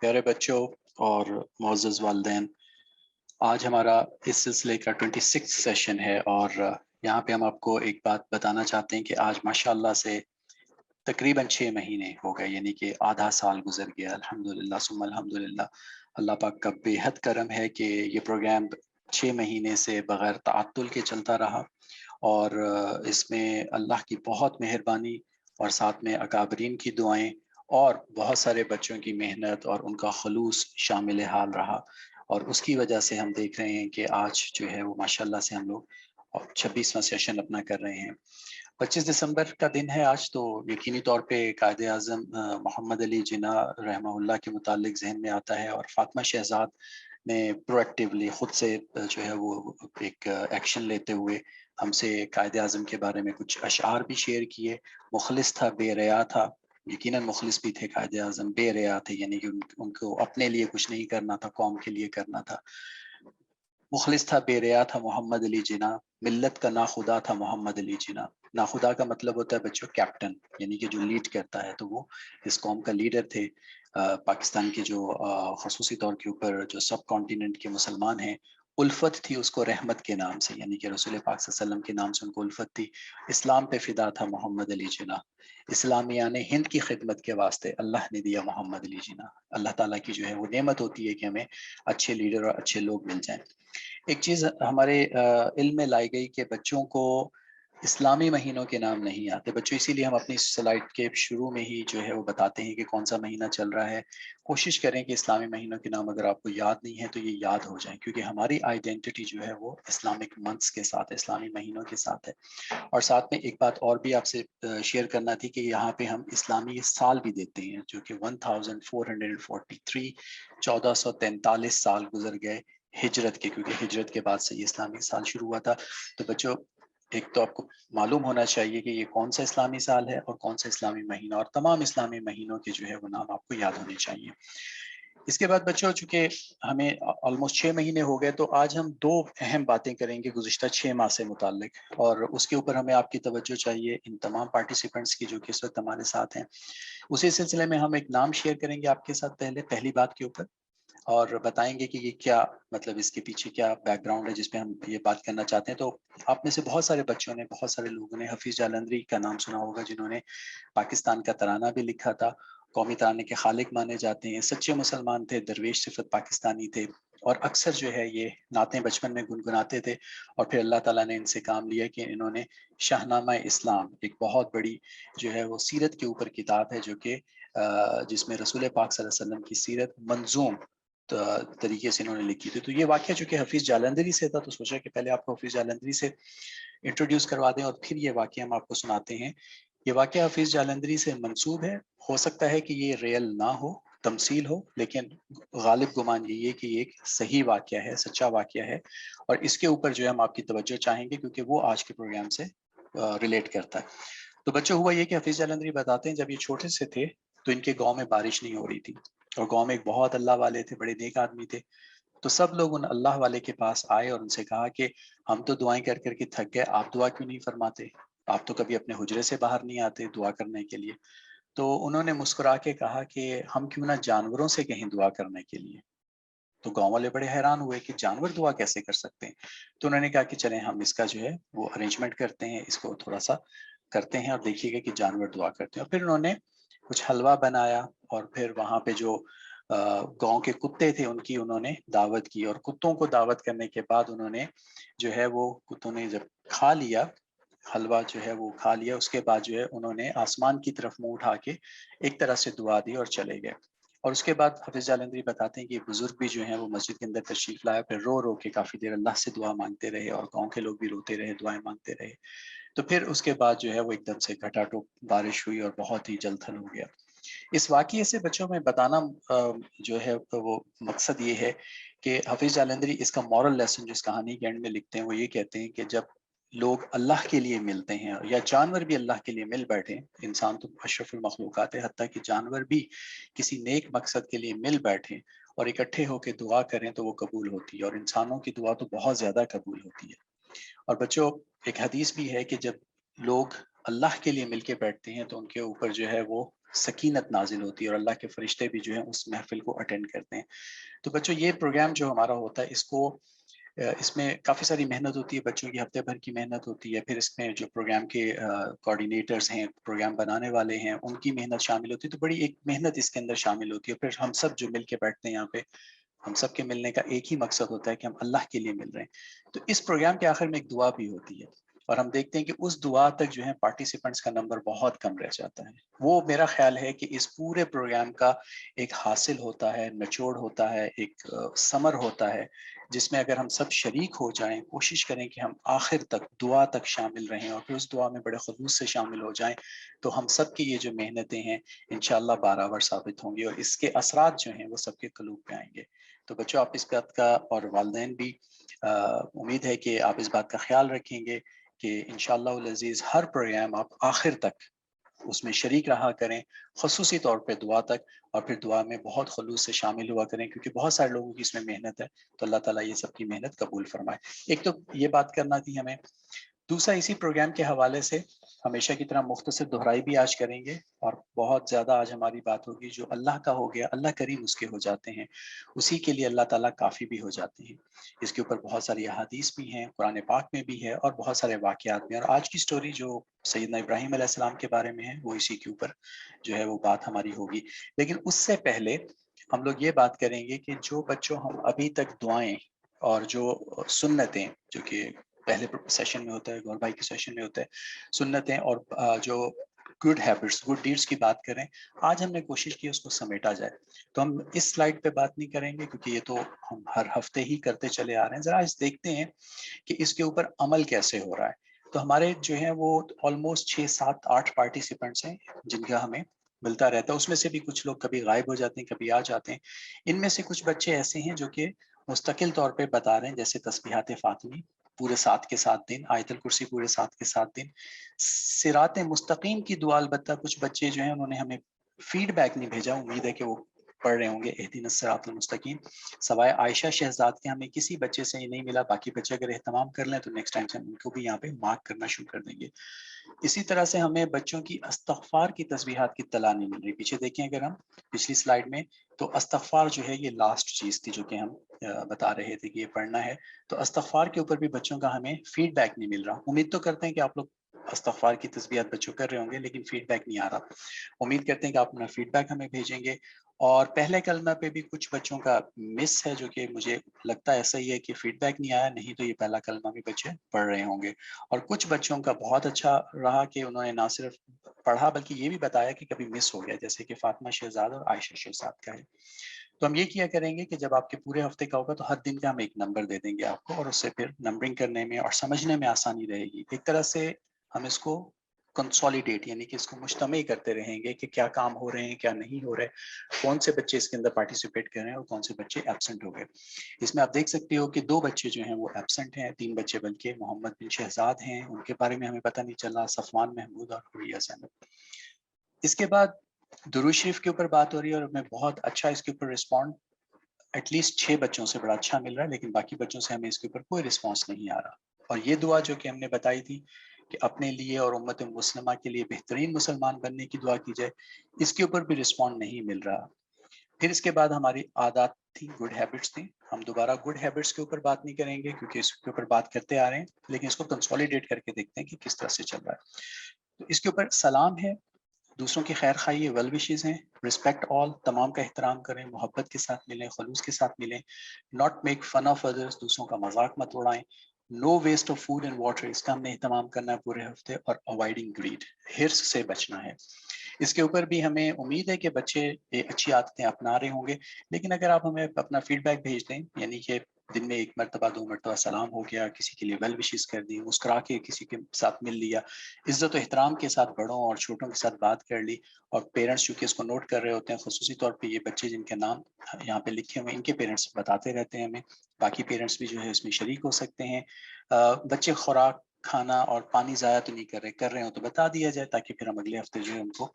پیارے بچوں اور معزز والدین، آج ہمارا اس سلسلے کا 26 سیشن ہے اور یہاں پہ ہم آپ کو ایک بات بتانا چاہتے ہیں کہ آج ماشاءاللہ سے تقریباً 6 مہینے ہو گئے، یعنی کہ آدھا سال گزر گیا۔ الحمدللہ ثم الحمدللہ، اللہ پاک کا بے حد کرم ہے کہ یہ پروگرام 6 مہینے سے بغیر تعطل کے چلتا رہا، اور اس میں اللہ کی بہت مہربانی اور ساتھ میں اکابرین کی دعائیں اور بہت سارے بچوں کی محنت اور ان کا خلوص شامل حال رہا، اور اس کی وجہ سے ہم دیکھ رہے ہیں کہ آج جو ہے وہ ماشاءاللہ سے ہم لوگ 26واں سیشن اپنا کر رہے ہیں۔ 25 دسمبر کا دن ہے آج، تو یقینی طور پہ قائد اعظم محمد علی جناح رحمہ اللہ کے متعلق ذہن میں آتا ہے، اور فاطمہ شہزاد نے پرویکٹیولی خود سے جو ہے وہ ایک ایکشن لیتے ہوئے ہم سے قائد اعظم کے بارے میں کچھ اشعار بھی شیئر کیے۔ مخلص تھا، بے ریا تھا، یقیناً مخلص بھی تھے قائد اعظم، بے ریا تھے، یعنی کہ ان کو اپنے لیے کچھ نہیں کرنا تھا، قوم کے لیے کرنا تھا۔ مخلص تھا، بے ریا تھا محمد علی جناح، ملت کا ناخدا تھا محمد علی جناح۔ ناخدا کا مطلب ہوتا ہے بچوں کیپٹن، یعنی کہ جو لیڈ کرتا ہے، تو وہ اس قوم کا لیڈر تھے۔ پاکستان کے جو خصوصی طور کے اوپر جو سب کانٹیننٹ کے مسلمان ہیں، الفت تھی اس کو رحمت کے نام سے، یعنی کہ رسول پاک صلی اللہ علیہ وسلم کے نام سے ان کو الفت تھی۔ اسلام پہ فدا تھا محمد علی جناح، اسلامیہ نے ہند کی خدمت کے واسطے اللہ نے دیا محمد علی جناح۔ اللہ تعالیٰ کی جو ہے وہ نعمت ہوتی ہے کہ ہمیں اچھے لیڈر اور اچھے لوگ مل جائیں۔ ایک چیز ہمارے علم میں لائی گئی کہ بچوں کو اسلامی مہینوں کے نام نہیں آتے۔ بچوں، اسی لیے ہم اپنی سلائڈ کے شروع میں ہی جو ہے وہ بتاتے ہیں کہ کون سا مہینہ چل رہا ہے۔ کوشش کریں کہ اسلامی مہینوں کے نام اگر آپ کو یاد نہیں ہے تو یہ یاد ہو جائیں، کیونکہ ہماری آئیڈینٹی جو ہے وہ اسلامک منتھس کے ساتھ ہے، اسلامی مہینوں کے ساتھ ہے۔ اور ساتھ میں ایک بات اور بھی آپ سے شیئر کرنا تھی کہ یہاں پہ ہم اسلامی سال بھی دیتے ہیں، جو کہ 1443 1443 سال گزر گئے ہجرت کے، کیونکہ ہجرت کے بعد سے یہ اسلامی سال شروع ہوا تھا۔ تو بچوں، ایک تو آپ کو معلوم ہونا چاہیے کہ یہ کون سا اسلامی سال ہے اور کون سا اسلامی مہینہ، اور تمام اسلامی مہینوں کے جو ہے وہ نام آپ کو یاد ہونے چاہیے۔ اس کے بعد بچوں، چونکہ ہمیں آلموسٹ 6 مہینے ہو گئے، تو آج ہم 2 اہم باتیں کریں گے گزشتہ 6 ماہ سے متعلق، اور اس کے اوپر ہمیں آپ کی توجہ چاہیے، ان تمام پارٹیسپینٹس کی جو کہ اس وقت ہمارے ساتھ ہیں۔ اسی سلسلے میں ہم ایک نام شیئر کریں گے آپ کے ساتھ پہلی بات کے اوپر، اور بتائیں گے کہ یہ کیا مطلب اس کے پیچھے کیا بیک گراؤنڈ ہے جس پہ ہم یہ بات کرنا چاہتے ہیں۔ تو آپ میں سے بہت سارے بچوں نے، بہت سارے لوگوں نے حفیظ جالندھری کا نام سنا ہوگا، جنہوں نے پاکستان کا ترانہ بھی لکھا تھا، قومی ترانے کے خالق مانے جاتے ہیں، سچے مسلمان تھے، درویش صفت پاکستانی تھے، اور اکثر جو ہے یہ نعتیں بچپن میں گنگناتے تھے، اور پھر اللہ تعالیٰ نے ان سے کام لیا کہ انہوں نے شاہنامہ اسلام، ایک بہت بڑی جو ہے وہ سیرت کے اوپر کتاب ہے، جو کہ جس میں رسول پاک صلی اللہ علیہ وسلم کی سیرت منظوم طریقے سے انہوں نے لکھی تھی۔ تو یہ واقعہ چونکہ حفیظ جالندھری سے تھا، تو سوچا کہ پہلے آپ کو حفیظ جالندھری سے انٹروڈیوس کروا دیں اور پھر یہ واقعہ ہم آپ کو سناتے ہیں۔ یہ واقعہ حفیظ جالندھری سے منسوب ہے، ہو سکتا ہے کہ یہ ریئل نہ ہو، تمثیل ہو، لیکن غالب گمان یہی ہے کہ یہ ایک صحیح واقعہ ہے، سچا واقعہ ہے، اور اس کے اوپر جو ہے ہم آپ کی توجہ چاہیں گے، کیونکہ وہ آج کے پروگرام سے ریلیٹ کرتا ہے۔ تو بچوں، ہوا یہ کہ حفیظ جالندھری بتاتے ہیں جب یہ چھوٹے سے تھے تو ان کے گاؤں میں بارش نہیں ہو رہی تھی، اور گاؤں میں ایک بہت اللہ والے تھے، بڑے نیک آدمی تھے۔ تو سب لوگ ان اللہ والے کے پاس آئے اور ان سے کہا کہ ہم تو دعائیں کر کر کے تھک گئے، آپ دعا کیوں نہیں فرماتے؟ آپ تو کبھی اپنے حجرے سے باہر نہیں آتے دعا کرنے کے لیے۔ تو انہوں نے مسکرا کے کہا کہ ہم کیوں نہ جانوروں سے کہیں دعا کرنے کے لیے۔ تو گاؤں والے بڑے حیران ہوئے کہ جانور دعا کیسے کر سکتے ہیں؟ تو انہوں نے کہا کہ چلیں ہم اس کا جو ہے وہ ارینجمنٹ کرتے ہیں، اس کو تھوڑا سا کرتے ہیں اور دیکھیے گا کہ جانور دعا کرتے ہیں۔ اور پھر انہوں نے کچھ حلوہ بنایا، اور پھر وہاں پہ جو گاؤں کے کتے تھے ان کی انہوں نے دعوت کی، اور کتوں کو دعوت کرنے کے بعد انہوں نے جو ہے وہ کتوں نے جب کھا لیا حلوہ، جو ہے وہ کھا لیا، اس کے بعد جو ہے انہوں نے آسمان کی طرف منہ اٹھا کے ایک طرح سے دعا دی اور چلے گئے۔ اور اس کے بعد حفیظ جالندھری بتاتے ہیں کہ بزرگ بھی جو ہیں وہ مسجد کے اندر تشریف لایا، پھر رو رو کے کافی دیر اللہ سے دعا مانگتے رہے، اور گاؤں کے لوگ بھی روتے رہے، دعائیں مانگتے رہے۔ تو پھر اس کے بعد جو ہے وہ ایک دم سے گھٹا ٹوپ بارش ہوئی اور بہت ہی جل تھل ہو گیا۔ اس واقعے سے بچوں میں بتانا جو ہے وہ مقصد یہ ہے کہ حفیظ جالندھری اس کا مورل لیسن جو اس کہانی کے اینڈ میں لکھتے ہیں، وہ یہ کہتے ہیں کہ جب لوگ اللہ کے لیے ملتے ہیں، یا جانور بھی اللہ کے لیے مل بیٹھے، انسان تو اشرف المخلوقات ہے، حتیٰ کہ جانور بھی کسی نیک مقصد کے لیے مل بیٹھے اور اکٹھے ہو کے دعا کریں تو وہ قبول ہوتی ہے، اور انسانوں کی دعا تو بہت زیادہ قبول ہوتی ہے۔ اور بچوں، ایک حدیث بھی ہے کہ جب لوگ اللہ کے لیے مل کے بیٹھتے ہیں تو ان کے اوپر جو ہے وہ سکینت نازل ہوتی ہے اور اللہ کے فرشتے بھی جو ہیں اس محفل کو اٹینڈ کرتے ہیں. تو بچوں یہ پروگرام جو ہمارا ہوتا ہے اس میں کافی ساری محنت ہوتی ہے، بچوں کی ہفتے بھر کی محنت ہوتی ہے، پھر اس میں جو پروگرام کے کوآرڈینیٹرز ہیں، پروگرام بنانے والے ہیں، ان کی محنت شامل ہوتی ہے. تو بڑی ایک محنت اس کے اندر شامل ہوتی ہے. پھر ہم سب جو مل کے بیٹھتے ہیں یہاں پہ، ہم سب کے ملنے کا ایک ہی مقصد ہوتا ہے کہ ہم اللہ کے لیے مل رہے ہیں. تو اس پروگرام کے آخر میں ایک دعا بھی ہوتی ہے اور ہم دیکھتے ہیں کہ اس دعا تک جو ہے پارٹیسپینٹس کا نمبر بہت کم رہ جاتا ہے. وہ میرا خیال ہے کہ اس پورے پروگرام کا ایک حاصل ہوتا ہے، نچوڑ ہوتا ہے، ایک ثمر ہوتا ہے، جس میں اگر ہم سب شریک ہو جائیں، کوشش کریں کہ ہم آخر تک دعا تک شامل رہیں اور پھر اس دعا میں بڑے خلوص سے شامل ہو جائیں، تو ہم سب کی یہ جو محنتیں ہیں انشاءاللہ برابر ثابت ہوں گی اور اس کے اثرات جو ہیں وہ سب کے قلوب پہ آئیں گے. تو بچوں آپ اس بات کا، اور والدین بھی امید ہے کہ آپ اس بات کا خیال رکھیں گے کہ انشاءاللہ العزیز ہر پروگرام آپ آخر تک اس میں شریک رہا کریں، خصوصی طور پہ دعا تک، اور پھر دعا میں بہت خلوص سے شامل ہوا کریں کیونکہ بہت سارے لوگوں کی اس میں محنت ہے. تو اللہ تعالیٰ یہ سب کی محنت قبول فرمائے. ایک تو یہ بات کرنا تھی ہمیں. دوسرا اسی پروگرام کے حوالے سے ہمیشہ کی طرح مختصر دہرائی بھی آج کریں گے اور بہت زیادہ آج ہماری بات ہوگی. جو اللہ کا ہو گیا، اللہ کریم اس کے ہو جاتے ہیں، اسی کے لیے اللہ تعالیٰ کافی بھی ہو جاتے ہیں. اس کے اوپر بہت ساری احادیث بھی ہیں، قرآن پاک میں بھی ہے اور بہت سارے واقعات بھی ہیں. اور آج کی سٹوری جو سیدنا ابراہیم علیہ السلام کے بارے میں ہے وہ اسی کے اوپر جو ہے وہ بات ہماری ہوگی. لیکن اس سے پہلے ہم لوگ یہ بات کریں گے کہ جو بچوں ہم ابھی تک دعائیں اور جو سنتیں، جو کہ پہلے سیشن میں ہوتا ہے، گور بھائی کے سیشن میں ہوتا ہے، سنتیں اور جو گڈ ہیبٹس، گڈ ڈیڈس کی بات کریں، آج ہم نے کوشش کی اس کو سمیٹا جائے. تو ہم اس سلائیڈ پہ بات نہیں کریں گے کیونکہ یہ تو ہم ہر ہفتے ہی کرتے چلے آ رہے ہیں. ذرا آج دیکھتے ہیں کہ اس کے اوپر عمل کیسے ہو رہا ہے. تو ہمارے جو ہیں وہ آلموسٹ 6 7 8 پارٹیسپینٹس ہیں جن کا ہمیں ملتا رہتا ہے. اس میں سے بھی کچھ لوگ کبھی غائب ہو جاتے ہیں، کبھی آ جاتے ہیں. ان میں سے کچھ بچے ایسے ہیں جو کہ مستقل طور پہ بتا رہے ہیں، جیسے تسبیحات فاطمی پورے 7 کے 7 دن، آیت الکرسی پورے 7 کے 7 دن، صراط مستقیم کی دعا. البتہ کچھ بچے جو ہیں انہوں نے ہمیں فیڈ بیک نہیں بھیجا، امید ہے کہ وہ پڑھ رہے ہوں گے اہدنا الصراط المستقیم. سوائے عائشہ شہزاد کے ہمیں کسی بچے سے یہ نہیں ملا. باقی بچے اگر اہتمام کر لیں تو نیکسٹ ٹائم سے ہم ان کو بھی یہاں پہ مارک کرنا شروع کر دیں گے. اسی طرح سے ہمیں بچوں کی استغفار کی تسبیحات کی اطلاع نہیں مل رہی. پیچھے دیکھیں اگر ہم پچھلی سلائیڈ میں، تو استغفار جو ہے یہ لاسٹ چیز تھی جو کہ ہم بتا رہے تھے کہ یہ پڑھنا ہے. تو استغفار کے اوپر بھی بچوں کا ہمیں فیڈ بیک نہیں مل رہا. امید تو کرتے ہیں کہ آپ لوگ استغفار کی تسبیحات بچوں کر رہے ہوں گے لیکن فیڈ بیک نہیں آ رہا. امید کرتے ہیں کہ آپ اپنا فیڈ بیک ہمیں بھیجیں گے. اور پہلے کلمہ پہ بھی کچھ بچوں کا مس ہے، جو کہ مجھے لگتا ہے ایسا ہی ہے کہ فیڈ بیک نہیں آیا، نہیں تو یہ پہلا کلمہ بھی بچے پڑھ رہے ہوں گے. اور کچھ بچوں کا بہت اچھا رہا کہ انہوں نے نہ صرف پڑھا بلکہ یہ بھی بتایا کہ کبھی مس ہو گیا، جیسے کہ فاطمہ شہزاد اور عائشہ شہزاد کا ہے. تو ہم یہ کیا کریں گے کہ جب آپ کے پورے ہفتے کا ہوگا تو ہر دن کا ہم ایک نمبر دے دیں گے آپ کو، اور اس سے پھر نمبرنگ کرنے میں اور سمجھنے میں آسانی رہے گی. ایک طرح سے ہم اس کو کنسولیڈیٹ، یعنی کہ اس کو مجتمع کرتے رہیں گے کہ کیا کام ہو رہے ہیں، کیا نہیں ہو رہے، کون سے بچے اس کے اندر پارٹیسپیٹ کر رہے ہیں اور کون سے بچے ایبسنٹ ہو گئے. اس میں آپ دیکھ سکتے ہو کہ 2 بچے جو ہیں وہ ایبسنٹ ہیں، 3 بچے بلکہ محمد بن شہزاد ہیں، ان کے بارے میں ہمیں پتہ نہیں چلا، صفوان محمود اور حریہ زینب. اس کے بعد درود شریف کے اوپر بات ہو رہی ہے اور ہمیں بہت اچھا اس کے اوپر رسپونڈ ایٹ لیسٹ 6 بچوں سے بڑا اچھا مل رہا ہے، لیکن باقی بچوں سے ہمیں اس کے اوپر کوئی رسپانس نہیں آ رہا. اور یہ دعا جو کہ ہم نے بتائی تھی کہ اپنے لیے اور امت مسلمہ کے لیے بہترین مسلمان بننے کی دعا کی جائے، اس کے اوپر بھی رسپونڈ نہیں مل رہا. پھر اس کے بعد ہماری عادات تھی، گڈ ہیبٹس تھی. ہم دوبارہ گڈ ہیبٹس کے اوپر بات نہیں کریں گے کیونکہ اس کے اوپر بات کرتے آ رہے ہیں، لیکن اس کو کنسولیڈیٹ کر کے دیکھتے ہیں کہ کس طرح سے چل رہا ہے. تو اس کے اوپر سلام ہے، دوسروں کی خیر خواہی ہے، ویل وشز ہیں، رسپیکٹ آل، تمام کا احترام کریں، محبت کے ساتھ ملیں، خلوص کے ساتھ ملیں، not make fun of others, دوسروں کا مذاق مت اڑائیں، no waste of food and water, اس کا ہم نے اہتمام کرنا ہے پورے ہفتے، اور اوائڈنگ گریڈ، ہرس سے بچنا ہے. اس کے اوپر بھی ہمیں امید ہے کہ بچے یہ اچھی عادتیں اپنا رہے ہوں گے. لیکن اگر آپ ہمیں اپنا فیڈ بیک بھیج دیں، یعنی کہ دن میں 1 مرتبہ 2 مرتبہ سلام ہو گیا، کسی کے لیے ویل وشز کر دی، مسکرا کے کسی کے ساتھ مل لیا، عزت و احترام کے ساتھ بڑوں اور چھوٹوں کے ساتھ بات کر لی، اور پیرنٹس چونکہ اس کو نوٹ کر رہے ہوتے ہیں، خصوصی طور پہ یہ بچے جن کے نام یہاں پہ لکھے ہوئے ان کے پیرنٹس بتاتے رہتے ہیں ہمیں، باقی پیرنٹس بھی جو ہے اس میں شریک ہو سکتے ہیں. بچے خوراک، کھانا اور پانی ضائع تو نہیں کر رہے ہوں تو بتا دیا جائے تاکہ پھر ہم اگلے ہفتے جو ہے ان کو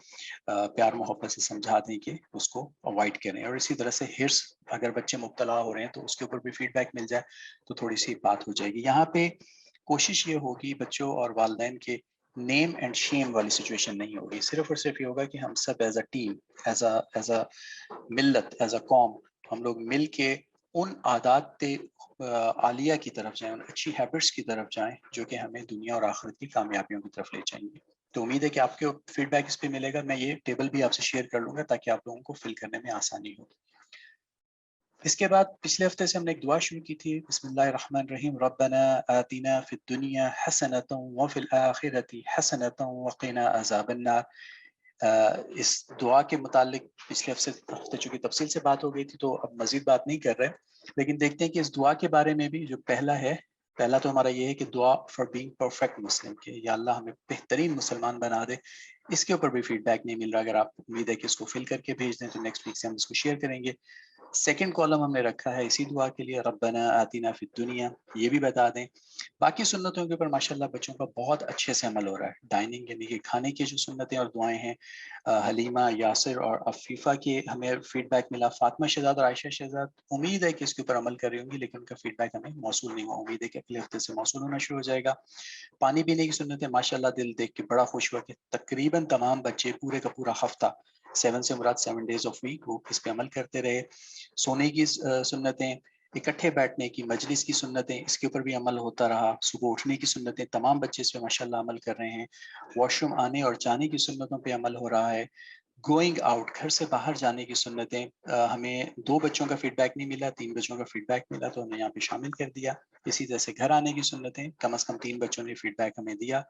پیار محبت سے سمجھا دیں کہ اس کو اوائڈ کریں. اور اسی طرح سے ہرس، اگر بچے مبتلا ہو رہے ہیں تو اس کے اوپر بھی فیڈ بیک مل جائے تو تھوڑی سی بات ہو جائے گی. یہاں پہ کوشش یہ ہوگی بچوں اور والدین کے نیم اینڈ شیم والی سچویشن نہیں ہوگی. صرف اور صرف یہ ہوگا کہ ہم سب as a team, as a ملت، ایز اے قوم، ہم لوگ مل کے ان عادات عالیہ کی طرف جائیں، ان اچھی ہیبٹس کی طرف جائیں جو کہ ہمیں دنیا اور آخرت کی کامیابیوں کی طرف لے جائیں گے. تو امید ہے کہ آپ کے فیڈ بیک اس پہ ملے گا. میں یہ ٹیبل بھی آپ سے شیئر کر لوں گا تاکہ آپ لوگوں کو فل کرنے میں آسانی ہو. اس کے بعد پچھلے ہفتے سے ہم نے ایک دعا شروع کی تھی، بسم اللہ الرحمن الرحیم، ربنا آتنا فی الدنیا حسنۃ وفی الآخرۃ حسنۃ وقنا عذاب النار. اس دعا کے متعلق پچھلے ہفتے چونکہ تفصیل سے بات ہو گئی تھی تو اب مزید بات نہیں کر رہے، لیکن دیکھتے ہیں کہ اس دعا کے بارے میں بھی جو پہلا تو ہمارا یہ ہے کہ دعا فار بینگ پرفیکٹ مسلم، کہ یا اللہ ہمیں بہترین مسلمان بنا دے. اس کے اوپر بھی فیڈ بیک نہیں مل رہا. اگر آپ امید ہے کہ اس کو فل کر کے بھیج دیں تو نیکسٹ ویک سے ہم اس کو شیئر کریں گے. سیکنڈ کالم ہم نے رکھا ہے اسی دعا کے لیے، ربنا آتنا فی الدنیا. یہ بھی بتا دیں باقی سنتوں کے اوپر ماشاءاللہ بچوں کا بہت اچھے سے عمل ہو رہا ہے. ڈائننگ یعنی کہ کھانے کی جو سنتیں اور دعائیں ہیں، حلیمہ، یاسر اور عفیفہ کی ہمیں فیڈ بیک ملا. فاطمہ شہزاد اور عائشہ شہزاد امید ہے کہ اس کے اوپر عمل کر رہی ہوں گی، لیکن ان کا فیڈ بیک ہمیں موصول نہیں ہوا. امید ہے کہ اگلے ہفتے سے موصول ہونا شروع ہو جائے گا. پانی پینے کی سنتیں ماشاءاللہ دل دیکھ کے بڑا خوش ہوا کہ تقریباً تمام بچے پورے کا پورا ہفتہ 7 سے مراد 7 days of week وہ اس پہ عمل کرتے رہے. سونے کی سنتیں، اکٹھے بیٹھنے کی، مجلس کی سنتیں، اس کے اوپر بھی عمل ہوتا رہا. صبح اٹھنے کی سنتیں تمام بچے اس پہ ماشاءاللہ عمل کر رہے ہیں. واش روم آنے اور جانے کی سنتوں پہ عمل ہو رہا ہے. گوئنگ آؤٹ، گھر سے باہر جانے کی سنتیں، ہمیں 2 بچوں کا فیڈ بیک نہیں ملا، 3 بچوں کا فیڈ بیک ملا تو ہم نے یہاں پہ شامل کر دیا. اسی طرح سے گھر آنے کی سنتیں کم از کم 3 بچوں نے فیڈ بیک ہمیں دیا،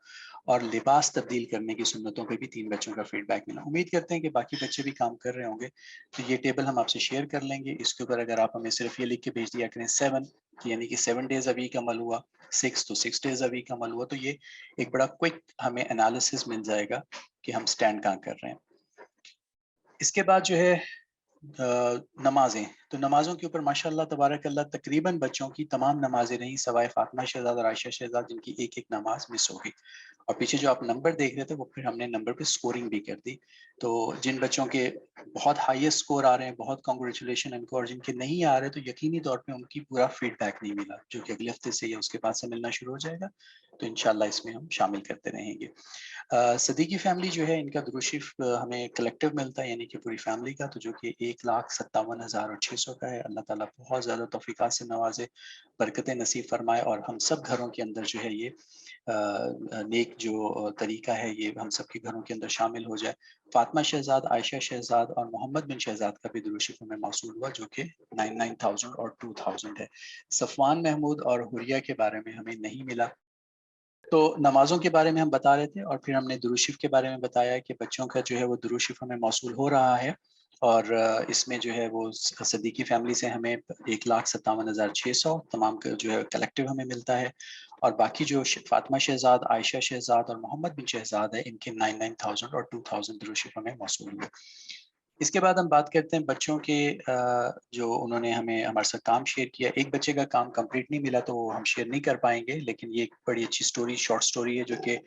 اور لباس تبدیل کرنے کی سنتوں پہ بھی 3 بچوں کا فیڈ بیک ملا. امید کرتے ہیں کہ باقی بچے بھی کام کر رہے ہوں گے. تو یہ ٹیبل ہم آپ سے شیئر کر لیں گے. اس کے اوپر اگر آپ ہمیں صرف یہ لکھ کے بھیج دیا کریں 7، یعنی کہ 7 days a week عمل ہوا، 6 تو 6 days a week عمل ہوا، تو یہ ایک بڑا کوئک ہمیں انالیسس مل جائے گا کہ ہم سٹینڈ کہاں کر رہے ہیں. اس کے بعد جو ہے نمازیں، تو نمازوں کے اوپر ماشاءاللہ تبارک اللہ تقریباً بچوں کی تمام نمازیں رہیں سوائے فاطمہ شہزاد اور عائشہ شہزاد جن کی ایک نماز مس ہو گئی. اور پیچھے جو آپ نمبر دیکھ رہے تھے وہ پھر ہم نے نمبر پہ سکورنگ بھی کر دی. تو جن بچوں کے بہت ہائیسٹ سکور آ رہے ہیں بہت کانگریچولیشن ان کو، اور جن کے نہیں آ رہے تو یقینی طور پہ ان کی پورا فیڈ بیک نہیں ملا، جو کہ اگلے ہفتے سے یا اس کے بعد سے ملنا شروع ہو جائے گا. تو انشاءاللہ اس میں ہم شامل کرتے رہیں گے. صدیقی فیملی جو ہے ان کا درود شریف ہمیں کلیکٹیو ملتا ہے، یعنی کہ پوری فیملی کا، تو جو کہ 1,57,600 کا ہے. اللہ تعالیٰ بہت زیادہ توفیقات سے نوازے، برکتیں نصیب فرمائے، اور ہم سب گھروں کے اندر جو ہے یہ نیک جو طریقہ ہے یہ ہم سب کے گھروں کے اندر شامل ہو جائے. فاطمہ شہزاد، عائشہ شہزاد اور محمد بن شہزاد کا بھی درود شریف ہمیں موصول ہوا جو کہ 99,000 اور 2,000 ہے. صفوان محمود اور حریہ کے بارے میں ہمیں نہیں ملا. تو نمازوں کے بارے میں ہم بتا رہے تھے، اور پھر ہم نے درود شریف کے بارے میں بتایا کہ بچوں کا جو ہے وہ درود شریف ہمیں موصول ہو رہا ہے. اور اس میں جو ہے وہ صدیقی فیملی سے ہمیں 1,57,600 تمام کا جو ہے کلیکٹیو ہمیں ملتا ہے. اور باقی جو فاطمہ شہزاد، عائشہ شہزاد اور محمد بن شہزاد ہے ان کے 99,000 اور 2,000 درود شریف ہمیں موصول ہوئے. اس کے بعد ہم بات کرتے ہیں بچوں کے جو انہوں نے ہمیں ہمارے ساتھ کام شیئر کیا. ایک بچے کا کام کمپلیٹ نہیں ملا تو وہ ہم شیئر نہیں کر پائیں گے، لیکن یہ ایک بڑی اچھی سٹوری، شارٹ سٹوری ہے جو کہ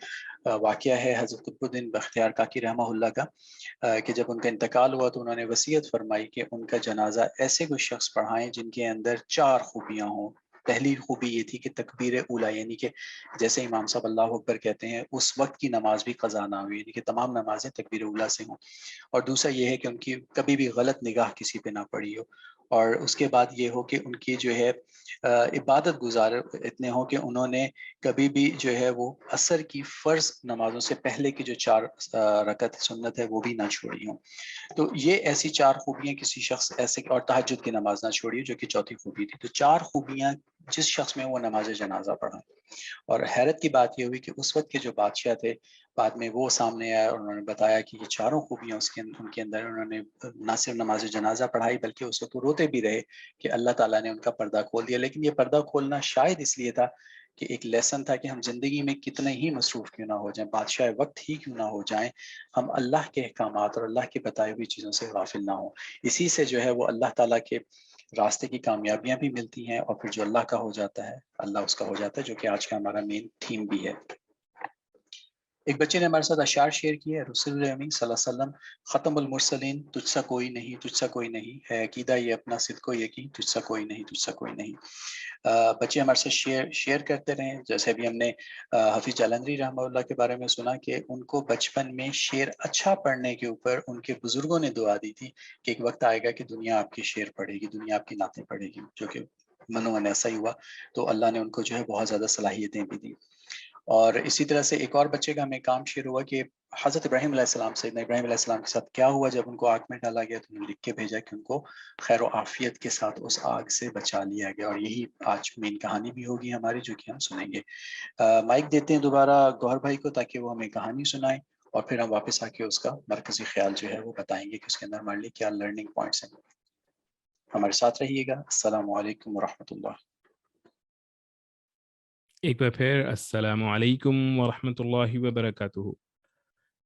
واقعہ ہے حضرت قطب الدین بختیار کاکی رحمہ اللہ کا، کہ جب ان کا انتقال ہوا تو انہوں نے وصیت فرمائی کہ ان کا جنازہ ایسے کوئی شخص پڑھائیں جن کے اندر 4 خوبیاں ہوں. پہلی خوبی یہ تھی کہ تکبیر اولا، یعنی کہ جیسے امام صاحب اللہ اکبر کہتے ہیں اس وقت کی نماز بھی قضا نہ ہوئی، یعنی کہ تمام نمازیں تکبیر اولا سے ہوں. اور دوسرا یہ ہے کہ ان کی کبھی بھی غلط نگاہ کسی پہ نہ پڑی ہو. اور اس کے بعد یہ ہو کہ ان کی جو ہے عبادت گزار اتنے ہوں کہ انہوں نے کبھی بھی جو ہے وہ عصر کی فرض نمازوں سے پہلے کی جو 4 رکعت سنت ہے وہ بھی نہ چھوڑی ہوں. تو یہ ایسی 4 خوبیاں کسی شخص ایسے، اور تہجد کی نماز نہ چھوڑی جو کہ چوتھی خوبی تھی. تو 4 خوبیاں جس شخص میں وہ نماز جنازہ پڑھا. اور حیرت کی بات یہ ہوئی کہ اس وقت کے جو بادشاہ تھے بعد میں وہ سامنے آیا اور انہوں نے بتایا کہ یہ 4 خوبیاں ان کے اندر، انہوں نے نہ صرف نماز جنازہ پڑھائی بلکہ اس وقت روتے بھی رہے کہ اللہ تعالیٰ نے ان کا پردہ کھول دیا. لیکن یہ پردہ کھولنا شاید اس لیے تھا کہ ایک لیسن تھا کہ ہم زندگی میں کتنے ہی مصروف کیوں نہ ہو جائیں، بادشاہ وقت ہی کیوں نہ ہو جائیں، ہم اللہ کے احکامات اور اللہ کے بتائی ہوئی چیزوں سے غافل نہ ہوں. اسی سے جو ہے وہ اللہ تعالیٰ کے راستے کی کامیابیاں بھی ملتی ہیں، اور پھر جو اللہ کا ہو جاتا ہے اللہ اس کا ہو جاتا ہے، جو کہ آج کا ہمارا مین تھیم بھی ہے. ایک بچے نے ہمارے ساتھ اشعار شیئر کیے. رسول امین صلی اللہ علیہ وسلم ختم المرسلین، تجھ سا کوئی نہیں، تجھ سا کوئی نہیں ہے عقیدہ یہ اپنا صدق و یقین، تجھ سا کوئی نہیں، تجھ سا کوئی نہیں. بچے ہمارے ساتھ شیئر کرتے رہیں. جیسے ابھی ہم نے حفیظ جالندری رحمہ اللہ کے بارے میں سنا کہ ان کو بچپن میں شعر اچھا پڑھنے کے اوپر ان کے بزرگوں نے دعا دی تھی کہ ایک وقت آئے گا کہ دنیا آپ کی شعر پڑھے گی، دنیا آپ کی نعتیں پڑھے گی، جو کہ منومن ایسا ہی ہوا. تو اللہ نے ان کو جو ہے بہت زیادہ صلاحیتیں بھی دی. اور اسی طرح سے ایک اور بچے کا ہمیں کام شروع ہوا کہ حضرت ابراہیم علیہ السلام، سیدنا ابراہیم علیہ السلام کے ساتھ کیا ہوا جب ان کو آگ میں ڈالا گیا. تو انہوں نے لکھ کے بھیجا کہ ان کو خیر و عافیت کے ساتھ اس آگ سے بچا لیا گیا. اور یہی آج مین کہانی بھی ہوگی ہماری، جو کہ ہم سنیں گے. مائک دیتے ہیں دوبارہ گوہر بھائی کو تاکہ وہ ہمیں کہانی سنائیں، اور پھر ہم واپس آ کے اس کا مرکزی خیال جو ہے وہ بتائیں گے کہ اس کے اندر ہمارے لیے کیا لرننگ پوائنٹس ہیں. ہمارے ساتھ رہیے گا. السلام علیکم ورحمۃ اللہ. ایک بار پھر السلام علیکم ورحمۃ اللہ وبرکاتہ.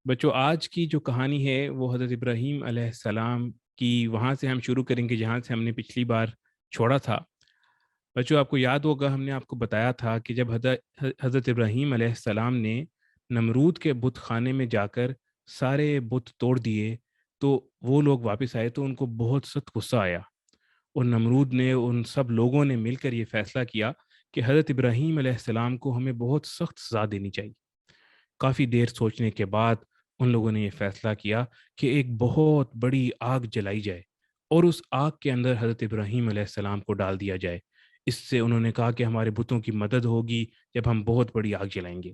بچوں، آج کی جو کہانی ہے وہ حضرت ابراہیم علیہ السلام کی، وہاں سے ہم شروع کریں گے جہاں سے ہم نے پچھلی بار چھوڑا تھا. بچوں، آپ کو یاد ہوگا ہم نے آپ کو بتایا تھا کہ جب حضرت ابراہیم علیہ السلام نے نمرود کے بت خانے میں جا کر سارے بت توڑ دیے تو وہ لوگ واپس آئے تو ان کو بہت سخت غصہ آیا، اور نمرود نے، ان سب لوگوں نے مل کر یہ فیصلہ کیا کہ حضرت ابراہیم علیہ السلام کو ہمیں بہت سخت سزا دینی چاہیے. کافی دیر سوچنے کے بعد ان لوگوں نے یہ فیصلہ کیا کہ ایک بہت بڑی آگ جلائی جائے اور اس آگ کے اندر حضرت ابراہیم علیہ السلام کو ڈال دیا جائے. اس سے انہوں نے کہا کہ ہمارے بتوں کی مدد ہوگی جب ہم بہت بڑی آگ جلائیں گے.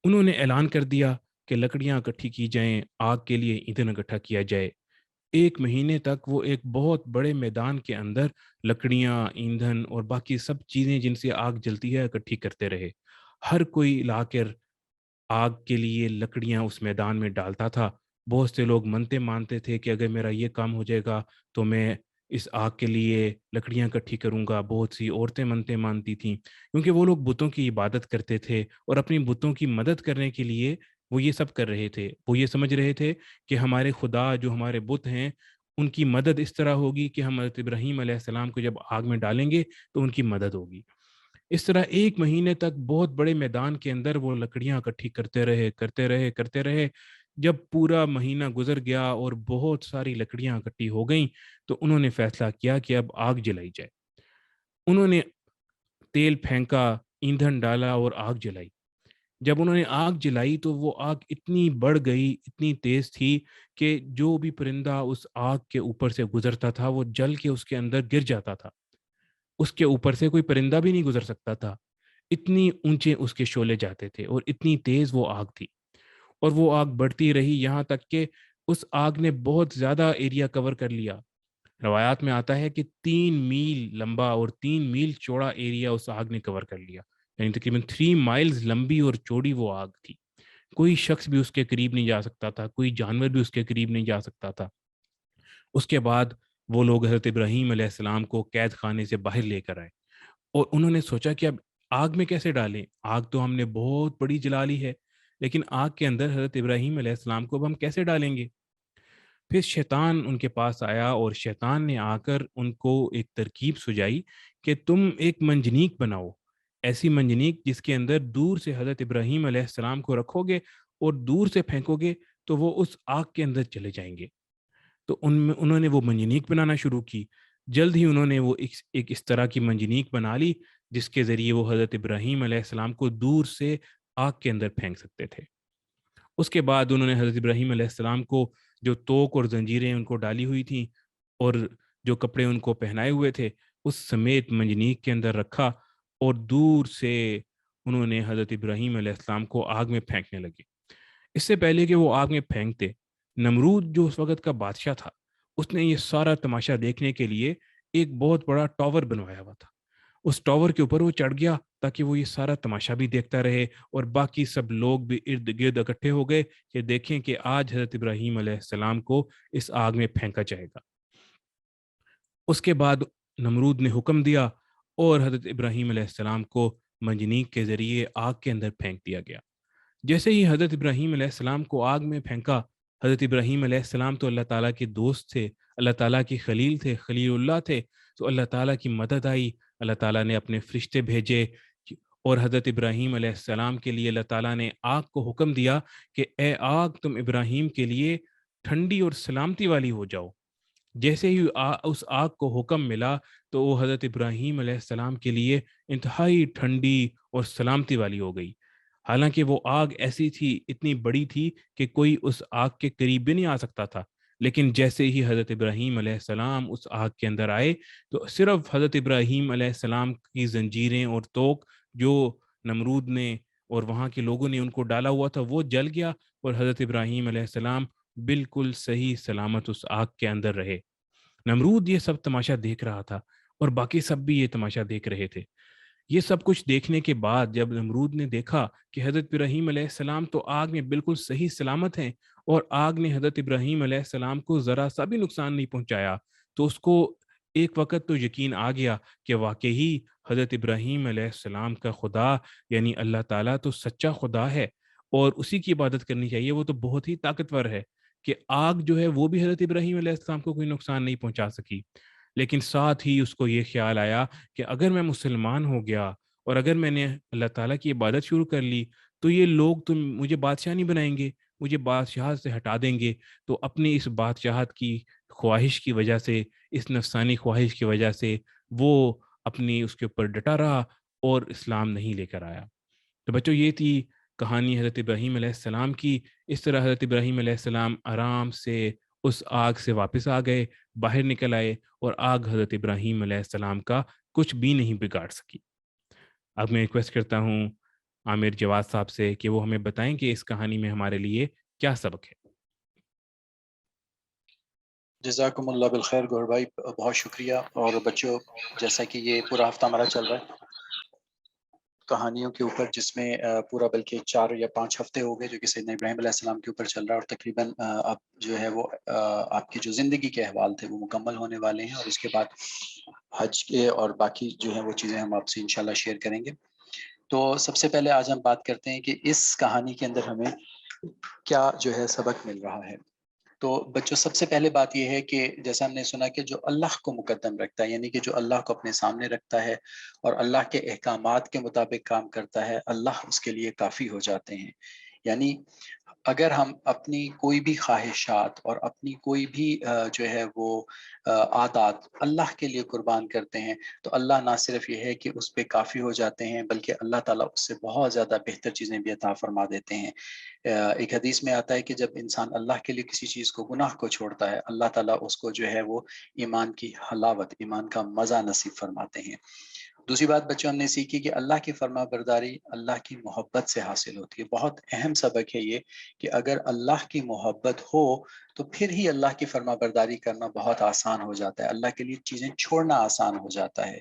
انہوں نے اعلان کر دیا کہ لکڑیاں اکٹھی کی جائیں، آگ کے لیے ایندھن اکٹھا کیا جائے. 1 مہینے تک وہ ایک بہت بڑے میدان کے اندر لکڑیاں، ایندھن اور باقی سب چیزیں جن سے آگ جلتی ہے اکٹھی کرتے رہے. ہر کوئی لا کر آگ کے لیے لکڑیاں اس میدان میں ڈالتا تھا. بہت سے لوگ منتے مانتے تھے کہ اگر میرا یہ کام ہو جائے گا تو میں اس آگ کے لیے لکڑیاں اکٹھی کروں گا. بہت سی عورتیں منتے مانتی تھیں کیونکہ وہ لوگ بتوں کی عبادت کرتے تھے اور اپنی بتوں کی مدد کرنے کے لیے وہ یہ سب کر رہے تھے. وہ یہ سمجھ رہے تھے کہ ہمارے خدا جو ہمارے بت ہیں ان کی مدد اس طرح ہوگی کہ ہم حضرت ابراہیم علیہ السلام کو جب آگ میں ڈالیں گے تو ان کی مدد ہوگی. اس طرح 1 مہینے تک بہت بڑے میدان کے اندر وہ لکڑیاں اکٹھی کرتے رہے. جب پورا مہینہ گزر گیا اور بہت ساری لکڑیاں اکٹھی ہو گئیں تو انہوں نے فیصلہ کیا کہ اب آگ جلائی جائے. انہوں نے تیل پھینکا، ایندھن ڈالا اور آگ جلائی. جب انہوں نے آگ جلائی تو وہ آگ اتنی بڑھ گئی، اتنی تیز تھی کہ جو بھی پرندہ اس آگ کے اوپر سے گزرتا تھا وہ جل کے اس کے اندر گر جاتا تھا. اس کے اوپر سے کوئی پرندہ بھی نہیں گزر سکتا تھا. اتنی اونچے اس کے شعلے جاتے تھے اور اتنی تیز وہ آگ تھی. اور وہ آگ بڑھتی رہی یہاں تک کہ اس آگ نے بہت زیادہ ایریا کور کر لیا. روایات میں آتا ہے کہ 3 میل لمبا اور 3 میل چوڑا ایریا اس آگ نے کور کر لیا. یعنی تقریباً 3 مائلز لمبی اور چوڑی وہ آگ تھی. کوئی شخص بھی اس کے قریب نہیں جا سکتا تھا، کوئی جانور بھی اس کے قریب نہیں جا سکتا تھا. اس کے بعد وہ لوگ حضرت ابراہیم علیہ السلام کو قید خانے سے باہر لے کر آئے اور انہوں نے سوچا کہ اب آگ میں کیسے ڈالیں. آگ تو ہم نے بہت بڑی جلا لی ہے، لیکن آگ کے اندر حضرت ابراہیم علیہ السلام کو اب ہم کیسے ڈالیں گے. پھر شیطان ان کے پاس آیا اور شیطان نے آ کر ان کو ایک ترکیب سجائی کہ تم ایک منجنیق بناؤ، ایسی منجنیق جس کے اندر دور سے حضرت ابراہیم علیہ السلام کو رکھو گے اور دور سے پھینکو گے تو وہ اس آگ کے اندر چلے جائیں گے. تو انہوں نے وہ منجنیق بنانا شروع کی. جلد ہی انہوں نے وہ ایک اس طرح کی منجنیق بنا لی جس کے ذریعے وہ حضرت ابراہیم علیہ السلام کو دور سے آگ کے اندر پھینک سکتے تھے. اس کے بعد انہوں نے حضرت ابراہیم علیہ السلام کو جو توق اور زنجیریں ان کو ڈالی ہوئی تھیں اور جو کپڑے ان کو پہنائے ہوئے تھے اس سمیت منجنیق کے اندر رکھا اور دور سے انہوں نے حضرت ابراہیم علیہ السلام کو آگ میں پھینکنے لگے. اس سے پہلے کہ وہ آگ میں پھینکتے، نمرود جو اس وقت کا بادشاہ تھا اس نے یہ سارا تماشا دیکھنے کے لیے ایک بہت بڑا ٹاور بنوایا ہوا تھا. اس ٹاور کے اوپر وہ چڑھ گیا تاکہ وہ یہ سارا تماشا بھی دیکھتا رہے اور باقی سب لوگ بھی ارد گرد اکٹھے ہو گئے کہ دیکھیں کہ آج حضرت ابراہیم علیہ السلام کو اس آگ میں پھینکا جائے گا. اس کے بعد نمرود نے حکم دیا اور حضرت ابراہیم علیہ السلام کو منجنیق کے ذریعے آگ کے اندر پھینک دیا گیا. جیسے ہی حضرت ابراہیم علیہ السلام کو آگ میں پھینکا، حضرت ابراہیم علیہ السلام تو اللہ تعالیٰ کے دوست تھے، اللہ تعالیٰ کی خلیل تھے، خلیل اللہ تھے. تو اللہ تعالیٰ کی مدد آئی، اللہ تعالیٰ نے اپنے فرشتے بھیجے اور حضرت ابراہیم علیہ السلام کے لیے اللہ تعالیٰ نے آگ کو حکم دیا کہ اے آگ تم ابراہیم کے لیے ٹھنڈی اور سلامتی والی ہو جاؤ۔ جیسے ہی اس آگ کو حکم ملا تو وہ حضرت ابراہیم علیہ السلام کے لیے انتہائی ٹھنڈی اور سلامتی والی ہو گئی۔ حالانکہ وہ آگ ایسی تھی، اتنی بڑی تھی کہ کوئی اس آگ کے قریب بھی نہیں آ سکتا تھا، لیکن جیسے ہی حضرت ابراہیم علیہ السلام اس آگ کے اندر آئے تو صرف حضرت ابراہیم علیہ السلام کی زنجیریں اور توق جو نمرود نے اور وہاں کے لوگوں نے ان کو ڈالا ہوا تھا وہ جل گیا، اور حضرت ابراہیم علیہ السلام بالکل صحیح سلامت اس آگ کے اندر رہے۔ نمرود یہ سب تماشا دیکھ رہا تھا اور باقی سب بھی یہ تماشا دیکھ رہے تھے۔ یہ سب کچھ دیکھنے کے بعد جب نمرود نے دیکھا کہ حضرت ابراہیم علیہ السلام تو آگ میں بالکل صحیح سلامت ہیں اور آگ نے حضرت ابراہیم علیہ السلام کو ذرا سا بھی نقصان نہیں پہنچایا، تو اس کو ایک وقت تو یقین آ گیا کہ واقعی حضرت ابراہیم علیہ السلام کا خدا یعنی اللہ تعالیٰ تو سچا خدا ہے اور اسی کی عبادت کرنی چاہیے، وہ تو بہت ہی طاقتور ہے کہ آگ جو ہے وہ بھی حضرت ابراہیم علیہ السلام کو کوئی نقصان نہیں پہنچا سکی۔ لیکن ساتھ ہی اس کو یہ خیال آیا کہ اگر میں مسلمان ہو گیا اور اگر میں نے اللہ تعالیٰ کی عبادت شروع کر لی تو یہ لوگ تو مجھے بادشاہ نہیں بنائیں گے، مجھے بادشاہت سے ہٹا دیں گے، تو اپنی اس بادشاہت کی خواہش کی وجہ سے، اس نفسانی خواہش کی وجہ سے وہ اپنی اس کے اوپر ڈٹا رہا اور اسلام نہیں لے کر آیا۔ تو بچوں یہ تھی کہانی حضرت ابراہیم علیہ السلام کی۔ اس طرح حضرت ابراہیم علیہ السلام آرام سے اس آگ سے واپس آ گئے، باہر نکل آئے اور آگ حضرت ابراہیم علیہ السلام کا کچھ بھی نہیں بگاڑ سکی۔ اب میں ریکویسٹ کرتا ہوں عامر جواد صاحب سے کہ وہ ہمیں بتائیں کہ اس کہانی میں ہمارے لیے کیا سبق ہے۔ جزاکم اللہ بالخیر گور بھائی، بہت شکریہ۔ اور بچوں جیسا کہ یہ پورا ہفتہ ہمارا چل رہا ہے کہانیوں کے اوپر، جس میں پورا بلکہ 4 یا 5 ہفتے ہو گئے جو کہ سیدنا ابراہیم علیہ السلام کے اوپر چل رہا ہے، اور تقریباً اب جو ہے وہ آپ کی جو زندگی کے احوال تھے وہ مکمل ہونے والے ہیں، اور اس کے بعد حج کے اور باقی جو ہیں وہ چیزیں ہم آپ سے انشاءاللہ شیئر کریں گے۔ تو سب سے پہلے آج ہم بات کرتے ہیں کہ اس کہانی کے اندر ہمیں کیا جو ہے سبق مل رہا ہے۔ تو بچوں سب سے پہلے بات یہ ہے کہ جیسا ہم نے سنا کہ جو اللہ کو مقدم رکھتا ہے، یعنی کہ جو اللہ کو اپنے سامنے رکھتا ہے اور اللہ کے احکامات کے مطابق کام کرتا ہے، اللہ اس کے لیے کافی ہو جاتے ہیں۔ یعنی اگر ہم اپنی کوئی بھی خواہشات اور اپنی کوئی بھی جو ہے وہ عادات اللہ کے لیے قربان کرتے ہیں تو اللہ نہ صرف یہ ہے کہ اس پہ کافی ہو جاتے ہیں، بلکہ اللہ تعالیٰ اس سے بہت زیادہ بہتر چیزیں بھی عطا فرما دیتے ہیں۔ ایک حدیث میں آتا ہے کہ جب انسان اللہ کے لیے کسی چیز کو، گناہ کو چھوڑتا ہے، اللہ تعالیٰ اس کو جو ہے وہ ایمان کی حلاوت، ایمان کا مزہ نصیب فرماتے ہیں۔ دوسری بات بچوں ہم نے سیکھی کہ اللہ کی فرما برداری اللہ کی محبت سے حاصل ہوتی ہے۔ بہت اہم سبق ہے یہ کہ اگر اللہ کی محبت ہو تو پھر ہی اللہ کی فرما برداری کرنا بہت آسان ہو جاتا ہے، اللہ کے لیے چیزیں چھوڑنا آسان ہو جاتا ہے۔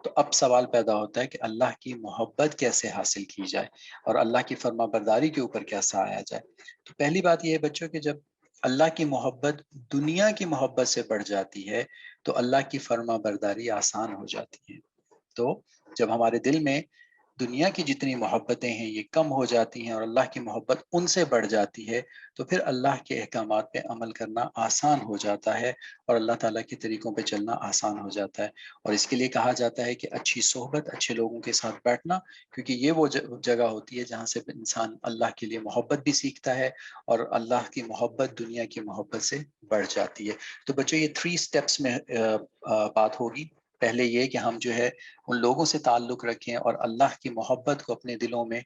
تو اب سوال پیدا ہوتا ہے کہ اللہ کی محبت کیسے حاصل کی جائے اور اللہ کی فرما برداری کے اوپر کیسا آیا جائے۔ تو پہلی بات یہ ہے بچوں کہ جب اللہ کی محبت دنیا کی محبت سے بڑھ جاتی ہے تو اللہ کی فرما برداری آسان ہو جاتی ہے۔ تو جب ہمارے دل میں دنیا کی جتنی محبتیں ہیں یہ کم ہو جاتی ہیں اور اللہ کی محبت ان سے بڑھ جاتی ہے تو پھر اللہ کے احکامات پہ عمل کرنا آسان ہو جاتا ہے اور اللہ تعالیٰ کے طریقوں پہ چلنا آسان ہو جاتا ہے۔ اور اس کے لیے کہا جاتا ہے کہ اچھی صحبت، اچھے لوگوں کے ساتھ بیٹھنا، کیونکہ یہ وہ جگہ ہوتی ہے جہاں سے انسان اللہ کے لیے محبت بھی سیکھتا ہے اور اللہ کی محبت دنیا کی محبت سے بڑھ جاتی ہے۔ تو بچوں یہ 3 سٹیپس میں بات ہوگی۔ پہلے یہ کہ ہم جو ہے ان لوگوں سے تعلق رکھیں اور اللہ کی محبت کو اپنے دلوں میں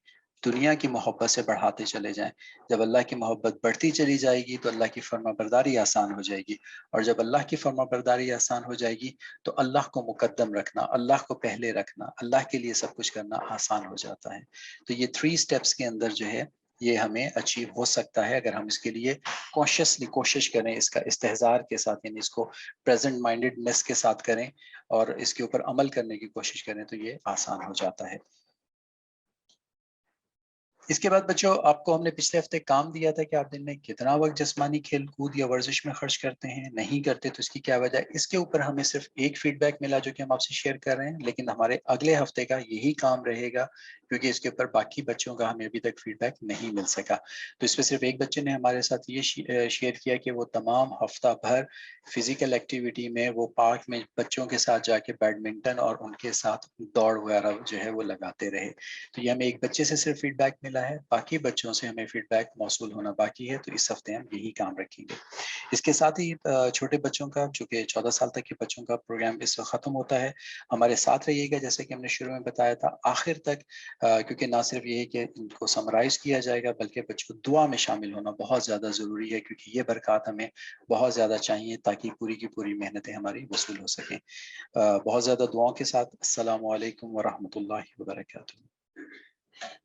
دنیا کی محبت سے بڑھاتے چلے جائیں۔ جب اللہ کی محبت بڑھتی چلی جائے گی تو اللہ کی فرما برداری آسان ہو جائے گی، اور جب اللہ کی فرما برداری آسان ہو جائے گی تو اللہ کو مقدم رکھنا، اللہ کو پہلے رکھنا، اللہ کے لیے سب کچھ کرنا آسان ہو جاتا ہے۔ تو یہ 3 سٹیپس کے اندر جو ہے یہ ہمیں اچیو ہو سکتا ہے اگر ہم اس کے لیے کانشیسلی کوشش کریں، اس کا استحضار کے ساتھ، یعنی اس کو پریزنٹ مائنڈڈنس کے ساتھ کریں اور اس کے اوپر عمل کرنے کی کوشش کریں تو یہ آسان ہو جاتا ہے۔ اس کے بعد بچوں آپ کو ہم نے پچھلے ہفتے کام دیا تھا کہ آپ دن میں کتنا وقت جسمانی کھیل کود یا ورزش میں خرچ کرتے ہیں، نہیں کرتے تو اس کی کیا وجہ ہے۔ اس کے اوپر ہمیں صرف ایک فیڈ بیک ملا جو کہ ہم آپ سے شیئر کر رہے ہیں، لیکن ہمارے اگلے ہفتے کا یہی کام رہے گا کیونکہ اس کے اوپر باقی بچوں کا ہمیں ابھی تک فیڈ بیک نہیں مل سکا. تو اس میں صرف ایک بچے نے ہمارے ساتھ یہ شیئر کیا کہ وہ تمام ہفتہ بھر فزیکل ایکٹیویٹی میں وہ پارک میں بچوں کے ساتھ جا کے بیڈمنٹن اور ان کے ساتھ دوڑ وغیرہ جو ہے وہ لگاتے رہے. تو یہ ہمیں ایک بچے سے صرف فیڈ بیک ملا ہے, باقی بچوں سے ہمیں فیڈ بیک موصول ہونا باقی ہے. تو اس ہفتے ہم یہی کام رکھیں گے. اس کے ساتھ ہی چھوٹے بچوں کا, جو کہ 14 سال تک کے بچوں کا پروگرام اس وقت ختم ہوتا ہے. ہمارے ساتھ رہیے گا, جیسے کہ ہم نے شروع میں بتایا تھا, آخر تک, کیونکہ نہ صرف یہ ہے کہ ان کو سمرائز کیا جائے گا, بلکہ بچوں کو دعا میں شامل ہونا بہت زیادہ ضروری ہے, کیونکہ یہ برکات ہمیں بہت زیادہ چاہیے تاکہ پوری کی پوری محنتیں ہماری وصول ہو سکیں. بہت زیادہ دعاؤں کے ساتھ السلام علیکم ورحمۃ اللہ وبرکاتہ.